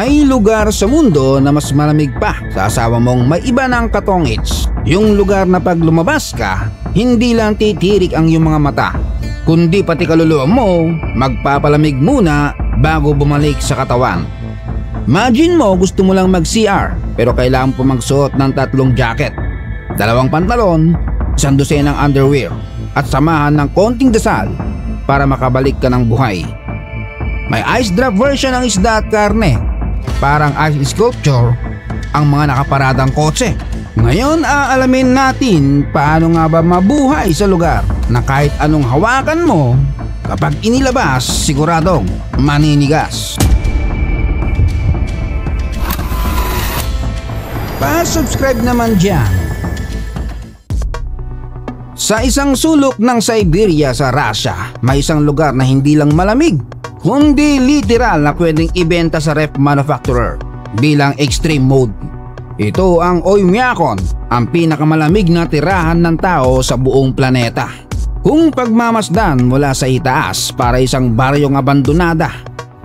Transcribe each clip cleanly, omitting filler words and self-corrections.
May lugar sa mundo na mas malamig pa sa asawa mong may iba ng katongits. Yung lugar na pag lumabas ka, hindi lang titirik ang iyong mga mata, kundi pati kaluluwa mo magpapalamig muna bago bumalik sa katawan. Imagine mo gusto mo lang mag-CR pero kailangan po magsuot ng 3 jacket, 2 pantalon, 1 dosenang underwear at samahan ng konting dasal para makabalik ka ng buhay. May ice drop version ng isda at karne, parang ice sculpture ang mga nakaparadang kotse. Ngayon aalamin natin paano nga ba mabuhay sa lugar na kahit anong hawakan mo, kapag inilabas siguradong maninigas. Pa-subscribe naman dyan. Sa isang sulok ng Siberia sa Russia, may isang lugar na hindi lang malamig, kundi literal na pwedeng ibenta sa ref manufacturer bilang extreme mode. Ito ang Oymyakon, ang pinakamalamig na tirahan ng tao sa buong planeta. Kung pagmamasdan mula sa itaas para isang baryong abandonada,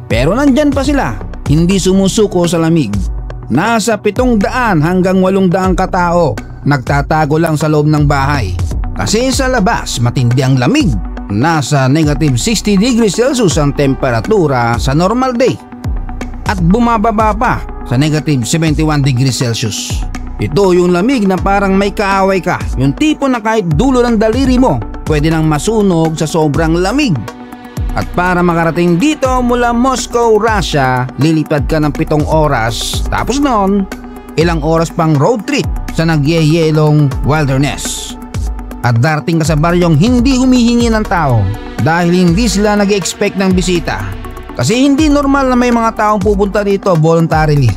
pero nandyan pa sila, hindi sumusuko sa lamig. Nasa 700 hanggang 800 katao nagtatago lang sa loob ng bahay. Kasi sa labas matindi ang lamig. Nasa negative 60 degrees Celsius ang temperatura sa normal day at bumababa pa sa negative 71 degrees Celsius. Ito yung lamig na parang may kaaway ka, yung tipo na kahit dulo ng daliri mo pwede nang masunog sa sobrang lamig. At para makarating dito mula Moscow, Russia, lilipad ka ng 7 oras, tapos noon ilang oras pang road trip sa nagyeyelong wilderness. At darating ka sa baryong hindi humihingi ng tao dahil hindi sila nag-expect ng bisita. Kasi hindi normal na may mga taong pupunta dito voluntarily.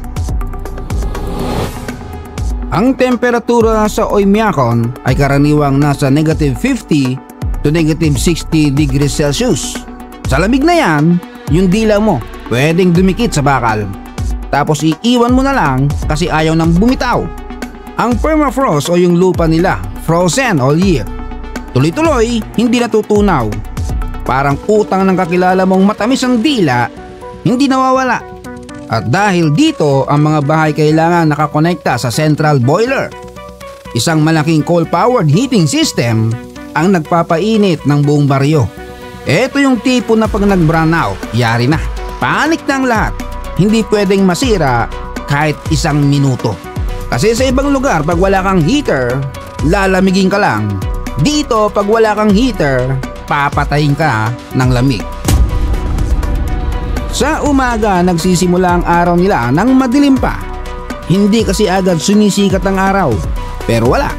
Ang temperatura sa Oymyakon ay karaniwang nasa negative 50 to negative 60 degrees Celsius. Sa lamig na yan, yung dila mo pwedeng dumikit sa bakal. Tapos iiwan mo na lang kasi ayaw nang bumitaw. Ang permafrost o yung lupa nila, frozen all year. Tuloy-tuloy, hindi natutunaw. Parang utang ng kakilala mong matamis ang dila, hindi nawawala. At dahil dito, ang mga bahay kailangan nakakonekta sa central boiler. Isang malaking coal-powered heating system ang nagpapainit ng buong baryo. Ito yung tipo na pag nag-brownout, yari na. Panik na ang lahat. Hindi pwedeng masira kahit 1 minuto. Kasi sa ibang lugar, pag wala kang heater, lalamigin ka lang. Dito, pag wala kang heater, papatayin ka ng lamig. Sa umaga, nagsisimula ang araw nila nang madilim pa. Hindi kasi agad sumisikat ang araw. Pero wala,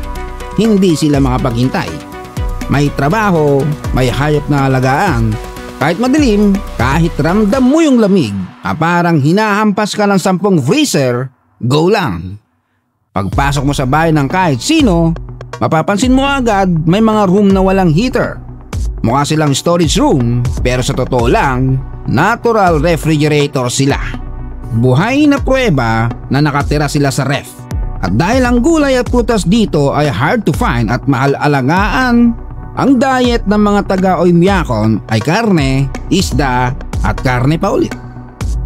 hindi sila makapaghintay. May trabaho, may hayop na alagaan. Kahit madilim, kahit ramdam mo yung lamig, parang hinahampas ka ng 10 freezer, go lang. Pagpasok mo sa bahay ng kahit sino, mapapansin mo agad may mga room na walang heater. Mukha silang storage room, pero sa totoo lang, natural refrigerator sila. Buhay na pruweba na nakatira sila sa ref. At dahil ang gulay at prutas dito ay hard to find at mahal alagaan, ang diet ng mga taga-Oymyakon ay karne, isda at karne pa ulit.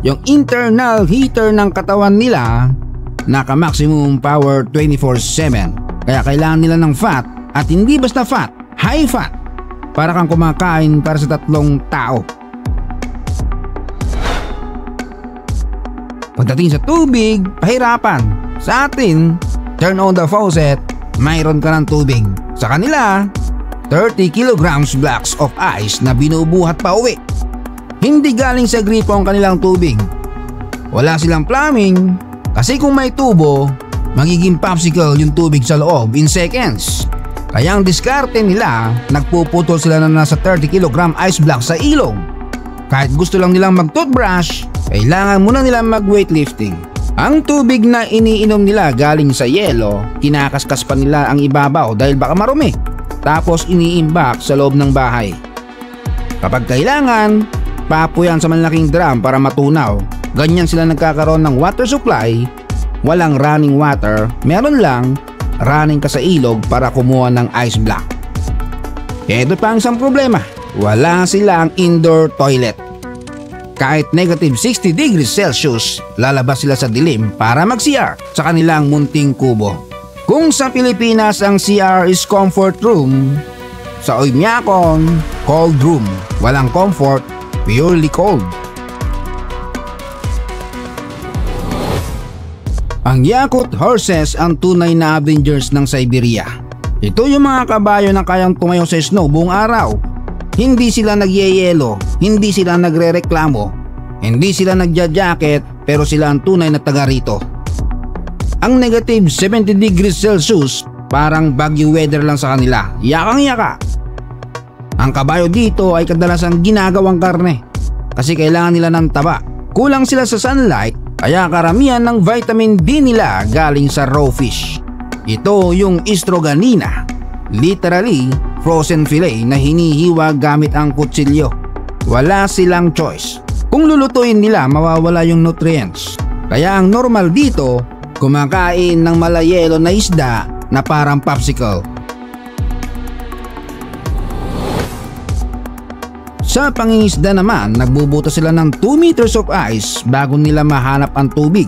Yung internal heater ng katawan nila naka-maximum power 24/7. Kaya kailangan nila ng fat at hindi basta fat, high fat. Para kang kumakain para sa 3 tao. Pagdating sa tubig, pahirapan. Sa atin, turn on the faucet, mayroon ka ng tubig. Sa kanila, 30 kilograms blocks of ice na binubuhat pa uwi. Hindi galing sa gripo ang kanilang tubig. Wala silang plumbing kasi kung may tubo, magiging popsicle yung tubig sa loob in seconds. Kaya ang diskarte nila, nagpuputol sila na nasa 30 kilogram ice block sa ilong. Kahit gusto lang nilang mag-toothbrush, kailangan muna nilang mag-weightlifting. Ang tubig na iniinom nila galing sa yelo, kinakaskas pa nila ang ibabaw dahil baka marumi. Tapos iniimbak sa loob ng bahay. Kapag kailangan, papuyan sa malaking drum para matunaw. Ganyan sila nagkakaroon ng water supply. Walang running water, meron lang running ka sa ilog para kumuha ng ice block. Ito pa ang isang problema, wala silang indoor toilet. Kahit negative 60 degrees Celsius, lalabas sila sa dilim para mag-CR sa kanilang munting kubo. Kung sa Pilipinas ang CR is comfort room, sa Oymyakon, cold room. Walang comfort, purely cold. Ang Yakult horses ang tunay na Avengers ng Siberia. Ito yung mga kabayo na kayang tumayo sa snow buong araw. Hindi sila nagyeyelo, hindi sila nagrereklamo, hindi sila nagja-jacket, pero sila ang tunay na taga rito. Ang negative 70 degrees Celsius parang bagyo weather lang sa kanila, yakang-yaka. Ang kabayo dito ay kadalasang ginagawang karne kasi kailangan nila ng taba. Kulang sila sa sunlight kaya karamihan ng vitamin D nila galing sa raw fish. Ito yung Stroganina, literally frozen fillet na hinihiwa gamit ang kutsilyo. Wala silang choice. Kung lulutuin nila mawawala yung nutrients. Kaya ang normal dito, kumakain ng malayelo na isda na parang popsicle. Sa pangingisda naman, nagbubuta sila ng 2 meters of ice bago nila mahanap ang tubig.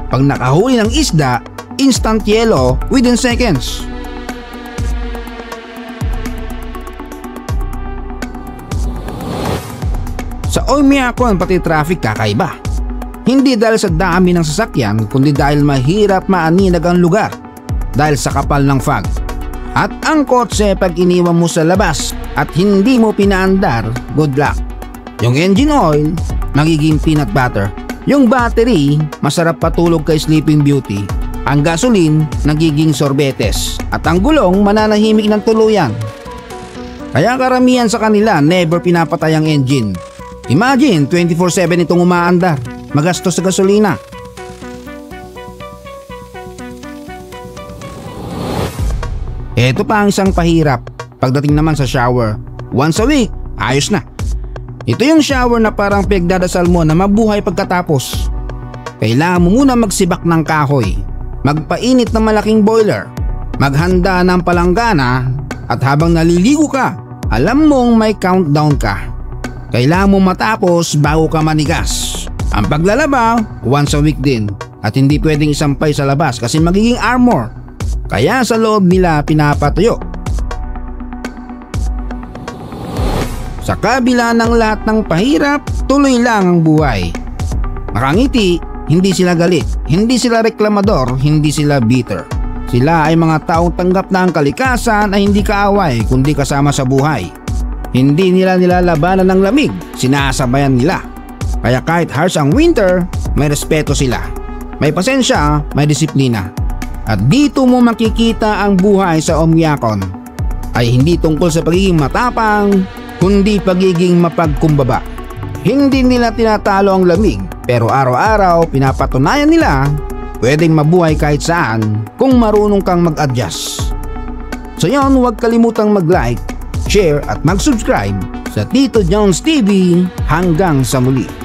Pag nakahuli ng isda, instant yellow within seconds. Sa Oymyakon pati traffic kakaiba. Hindi dahil sa dami ng sasakyan kundi dahil mahirap maaninag ang lugar dahil sa kapal ng fog. At ang kotse pag iniwan mo sa labas at hindi mo pinaandar, good luck. Yung engine oil, magiging peanut butter. Yung battery, masarap patulog kay Sleeping Beauty. Ang gasoline, nagiging sorbetes. At ang gulong, mananahimik ng tuluyan. Kaya karamihan sa kanila, never pinapatay ang engine. Imagine, 24/7 itong umaandar. Magastos sa gasolina. Ito pa ang isang pahirap. Pagdating naman sa shower, once a week, ayos na. Ito yung shower na parang pinagdadasal mo na mabuhay pagkatapos. Kailangan mo muna magsibak ng kahoy, magpainit ng malaking boiler, maghanda ng palanggana, at habang naliligo ka, alam mong may countdown ka. Kailangan mo matapos bago ka manigas. Ang paglalaba, once a week din, at hindi pwedeng isampay sa labas kasi magiging armor. Kaya sa loob nila pinapatuyo. Sa kabila ng lahat ng pahirap, tuloy lang ang buhay. Nakangiti, hindi sila galit, hindi sila reklamador, hindi sila bitter. Sila ay mga taong tanggap na ang kalikasan ay hindi kaaway kundi kasama sa buhay. Hindi nila nilalabanan ng lamig, sinasabayan nila. Kaya kahit harsh ang winter, may respeto sila. May pasensya, may disiplina. At dito mo makikita ang buhay sa Oymyakon ay hindi tungkol sa pagiging matapang, kundi pagiging mapagkumbaba. Hindi nila tinatalo ang lamig, pero araw-araw pinapatunayan nila pwedeng mabuhay kahit saan kung marunong kang mag-adjust. So yun, huwag kalimutang mag-like, share at mag-subscribe sa Tito Jones TV. Hanggang sa muli.